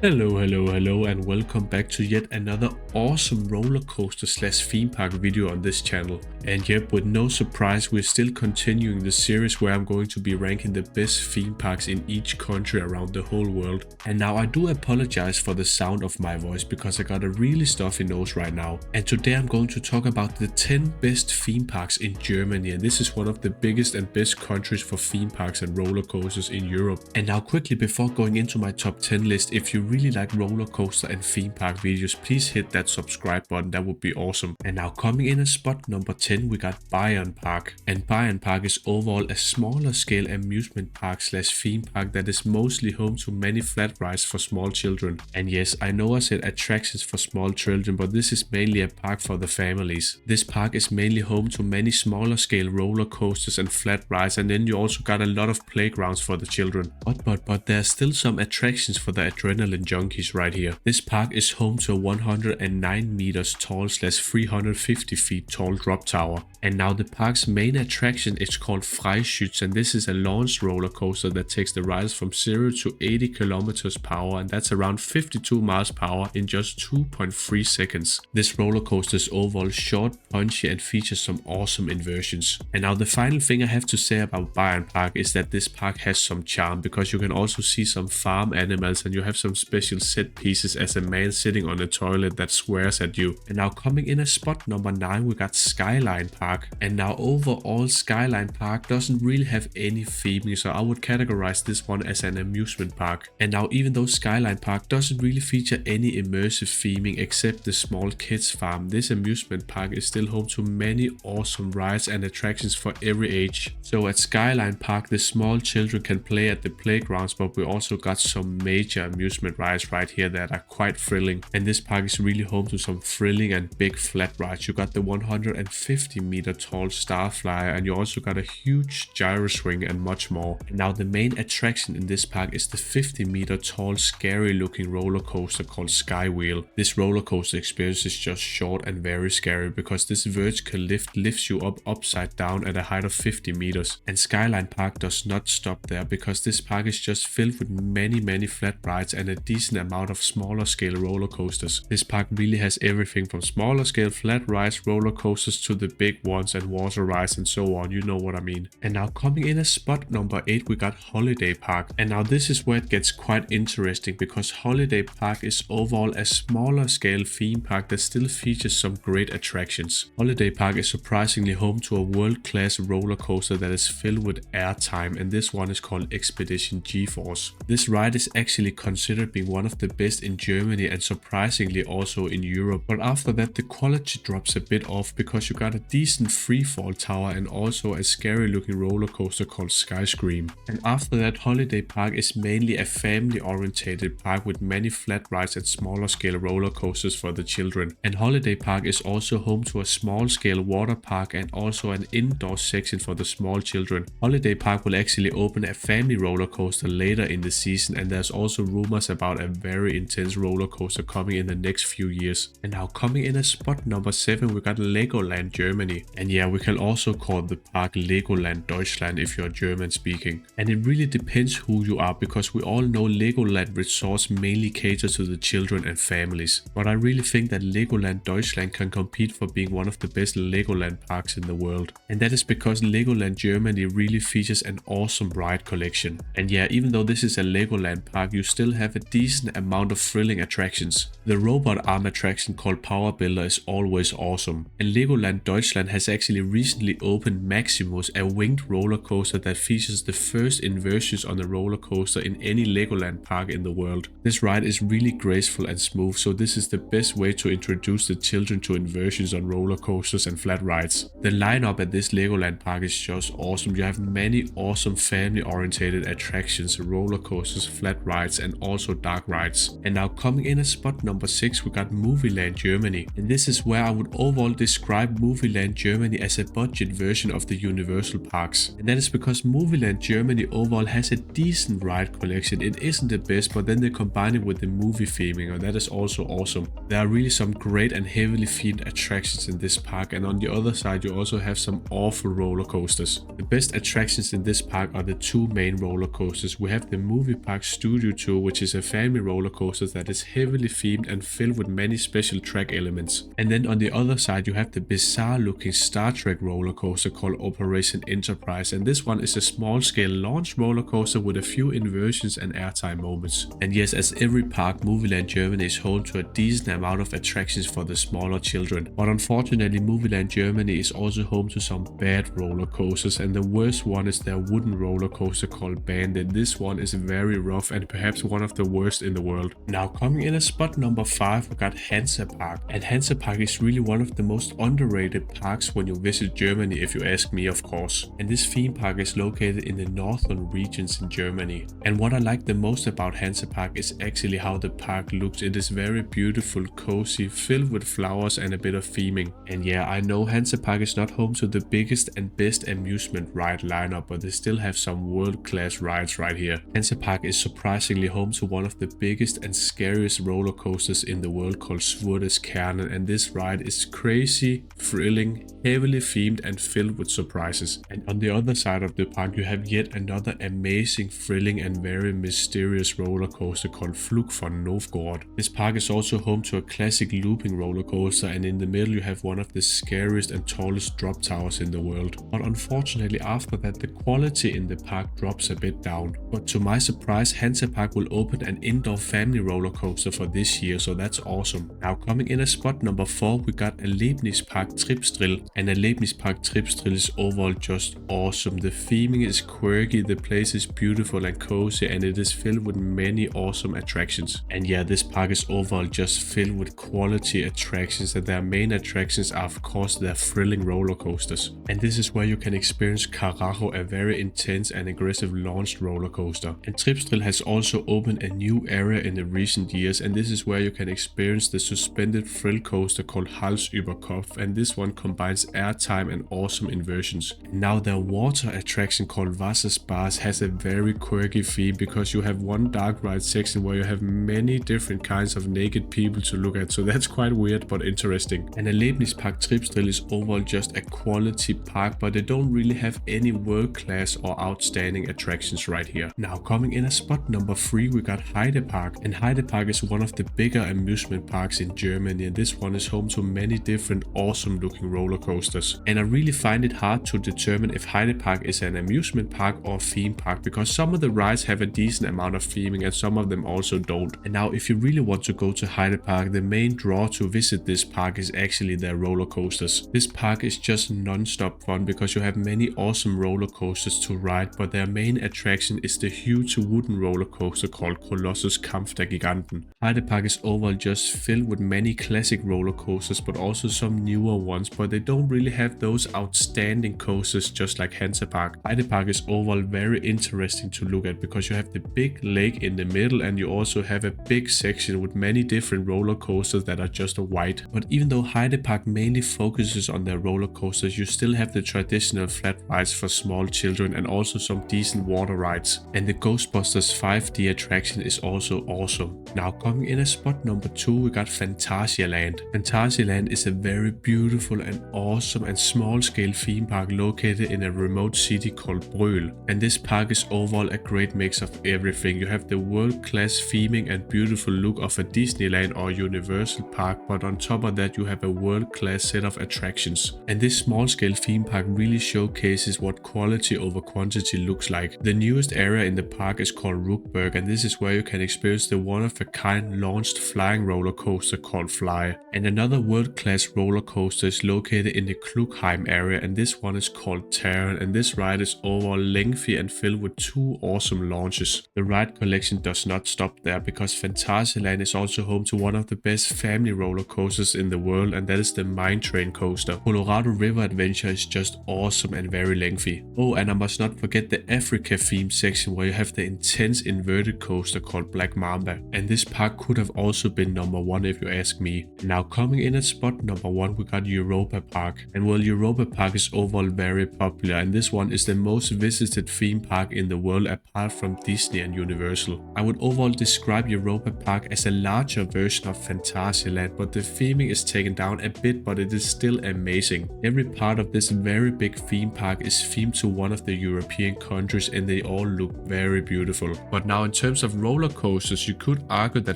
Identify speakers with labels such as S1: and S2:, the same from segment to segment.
S1: Hello, and welcome back to yet another awesome roller coaster slash theme park video on this channel. And yep, with no surprise, we're still continuing the series where I'm going to be ranking the best theme parks in each country around the whole world. And now I do apologize for the sound of my voice because I got a really stuffy nose right now. And today I'm going to talk about the 10 best theme parks in Germany, and this is one of the biggest and best countries for theme parks and roller coasters in Europe. And now quickly before going into my top 10 list, if you really like roller coaster and theme park videos, please hit that subscribe button, that would be awesome. And now coming in at spot number 10, we got Bayern Park. And Bayern Park is overall a smaller scale amusement park slash theme park that is mostly home to many flat rides for small children. And yes, I know I said attractions for small children, but this is mainly a park for the families. This park is mainly home to many smaller scale roller coasters and flat rides, and then you also got a lot of playgrounds for the children. But there's still some attractions for the adrenaline junkies right here. This park is home to a 109 meters tall slash 350 feet tall drop tower. And now the park's main attraction is called Freischütz, and this is a launched roller coaster that takes the riders from 0 to 80 kilometers per hour, and that's around 52 miles per hour in just 2.3 seconds. This roller coaster is overall short, punchy, and features some awesome inversions. And now the final thing I have to say about Bayern Park is that this park has some charm, because you can also see some farm animals and you have some special set pieces as a man sitting on a toilet that swears at you. And now coming in at spot number 9, we got Skyline Park. And now overall Skyline Park doesn't really have any theming, so I would categorize this one as an amusement park. And now even though Skyline Park doesn't really feature any immersive theming except the small kids farm, this amusement park is still home to many awesome rides and attractions for every age. So at Skyline Park, the small children can play at the playgrounds, but we also got some major amusement rides right here that are quite thrilling. And this park is really home to some thrilling and big flat rides. You got the 150 meter tall Starflyer, and you also got a huge gyro swing and much more. And now the main attraction in this park is the 50 meter tall scary looking roller coaster called Skywheel. This roller coaster experience is just short and very scary because this vertical lift lifts you up upside down at a height of 50 meters. And Skyline Park does not stop there, because this park is just filled with many flat rides and a decent amount of smaller scale roller coasters. This park really has everything from smaller scale flat rides, roller coasters to the big ones and water rides and so on, you know what I mean. And now coming in at spot number 8, we got Holiday Park. And now this is where it gets quite interesting, because Holiday Park is overall a smaller scale theme park that still features some great attractions. Holiday Park is surprisingly home to a world-class roller coaster that is filled with airtime, and this one is called Expedition G-Force. This ride is actually considered being one of the best in Germany and surprisingly also in Europe, but after that the quality drops a bit off because you got a decent freefall tower and also a scary looking roller coaster called Skyscream. And after that, Holiday Park is mainly a family orientated park with many flat rides and smaller scale roller coasters for the children. And Holiday Park is also home to a small scale water park and also an indoor section for the small children. Holiday Park will actually open a family roller coaster later in the season, and there's also rumors about a very intense roller coaster coming in the next few years. And now coming in at spot number 7, we got Legoland Germany. And yeah, we can also call the park Legoland Deutschland if you're German speaking. And it really depends who you are, because we all know Legoland resorts mainly cater to the children and families. But I really think that Legoland Deutschland can compete for being one of the best Legoland parks in the world. And that is because Legoland Germany really features an awesome ride collection. And yeah, even though this is a Legoland park, you still have a decent amount of thrilling attractions. The robot arm attraction called Power Builder is always awesome. And Legoland Deutschland has actually recently opened Maximus, a winged roller coaster that features the first inversions on a roller coaster in any Legoland park in the world. This ride is really graceful and smooth, so this is the best way to introduce the children to inversions on roller coasters and flat rides. The lineup at this Legoland park is just awesome. You have many awesome family oriented attractions, roller coasters, flat rides, and also dark rides. And now coming in at spot number 6, we got Movieland Germany. And this is where I would overall describe Movieland Germany as a budget version of the Universal parks. And that is because Movieland Germany overall has a decent ride collection. It isn't the best, but then they combine it with the movie theming, and that is also awesome. There are really some great and heavily themed attractions in this park, and on the other side you also have some awful roller coasters. The best attractions in this park are the two main roller coasters. We have the Movie Park Studio Tour, which is a family roller coasters that is heavily themed and filled with many special track elements. And then on the other side you have the bizarre looking Star Trek roller coaster called Operation Enterprise, and this one is a small scale launch roller coaster with a few inversions and airtime moments. And yes, as every park, Movieland Germany is home to a decent amount of attractions for the smaller children. But unfortunately, Movieland Germany is also home to some bad roller coasters, and the worst one is their wooden roller coaster called Bandit. This one is very rough and perhaps one of the worst in the world. Now coming in at spot number 5, we got Hansa Park. And Hansa Park is really one of the most underrated parks when you visit Germany, if you ask me, of course. And this theme park is located in the northern regions in Germany. And what I like the most about Hansa Park is actually how the park looks. It is very beautiful, cozy, filled with flowers and a bit of theming. And yeah, I know Hansa Park is not home to the biggest and best amusement ride lineup, but they still have some world-class rides right here. Hansa Park is surprisingly home to one of the biggest and scariest roller coasters in the world called Kärnen, and this ride is crazy, thrilling, heavily themed and filled with surprises. And on the other side of the park you have yet another amazing, thrilling and very mysterious roller coaster called Flug von Novgorod. This park is also home to a classic looping roller coaster, and in the middle you have one of the scariest and tallest drop towers in the world. But unfortunately after that the quality in the park drops a bit down. But to my surprise, Hansa Park will open an indoor family roller coaster for this year, so that's awesome. Now coming in at spot number 4, we got Erlebnispark Tripsdrill. And Erlebnispark Tripsdrill is overall just awesome. The theming is quirky, the place is beautiful and cozy, and it is filled with many awesome attractions. And yeah, this park is overall just filled with quality attractions, and their main attractions are of course their thrilling roller coasters. And this is where you can experience Carajo, a very intense and aggressive launched roller coaster. And Tripsdrill has also opened a new area in the recent years, and this is where you can experience the suspended thrill coaster called Hals über Kopf, and this one combines airtime and awesome inversions. And now their water attraction called Wasserspars has a very quirky theme, because you have one dark ride section where you have many different kinds of naked people to look at, so that's quite weird but interesting. And Erlebnispark Tripsdrill is overall just a quality park, but they don't really have any world-class or outstanding attractions right here. Now coming in at spot number 3, we got Heide Park. And Heide Park is one of the bigger amusement parks in Germany, and this one is home to many different awesome looking roller coasters. And I really find it hard to determine if Heide Park is an amusement park or theme park, because some of the rides have a decent amount of theming and some of them also don't. And now if you really want to go to Heide Park, the main draw to visit this park is actually their roller coasters. This park is just non-stop fun because you have many awesome roller coasters to ride, but their main attraction is the huge wooden roller coaster called Colossus Kampf der Giganten. Heide Park is overall just filled with many classic roller coasters, but also some newer ones, but they don't really have those outstanding coasters just like Hansa Park. Heide Park is overall very interesting to look at because you have the big lake in the middle, and you also have a big section with many different roller coasters that are just white. But even though Heide Park mainly focuses on their roller coasters, you still have the traditional flat rides for small children and also some decent water rides. And the Ghostbusters 5D attraction is also awesome. Now coming in at spot number 2, we got Phantasialand. Phantasialand is a very beautiful and awesome and small scale theme park located in a remote city called Brøl. And this park is overall a great mix of everything. You have the world class theming and beautiful look of a Disneyland or Universal Park, but on top of that you have a world class set of attractions. And this small scale theme park really showcases what quality over quantity looks like. The newest area in the park is called Ruckberg, and this is where you can experience the one of a kind launched flying roller coaster called Fly. And another world class roller coaster is located in the Klugheim area, and this one is called Terran, and this ride is overall lengthy and filled with 2 awesome launches. The ride collection does not stop there, because Phantasialand is also home to one of the best family roller coasters in the world, and that is the Mine Train coaster. Colorado River Adventure is just awesome and very lengthy. Oh, and I must not forget the Africa themed section where you have the intense inverted coaster called Black Mamba, and this park could have also been number 1 if you ask me. Now coming in at spot number 1, we got Europa Park. And well, Europa Park is overall very popular, and this one is the most visited theme park in the world apart from Disney and Universal. I would overall describe Europa Park as a larger version of Phantasialand, but the theming is taken down a bit, but it is still amazing. Every part of this very big theme park is themed to one of the European countries, and they all look very beautiful. But now in terms of roller roller coasters, you could argue that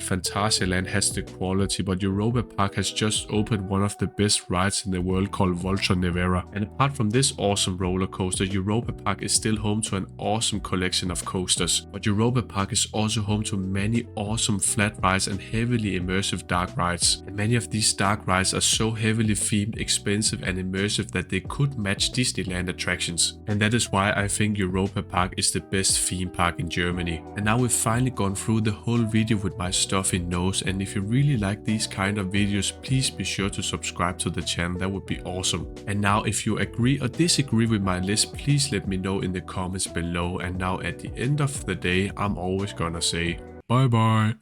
S1: Phantasialand has the quality, but Europa Park has just opened one of the best rides in the world called Volta Nevera. And apart from this awesome roller coaster, Europa Park is still home to an awesome collection of coasters. But Europa Park is also home to many awesome flat rides and heavily immersive dark rides. And many of these dark rides are so heavily themed, expensive and immersive that they could match Disneyland attractions. And that is why I think Europa Park is the best theme park in Germany. And now we've finally gone through the whole video with my stuffy nose, and if you really like these kind of videos, please be sure to subscribe to the channel, that would be awesome. And now if you agree or disagree with my list, please let me know in the comments below. And now at the end of the day, I'm always gonna say bye bye.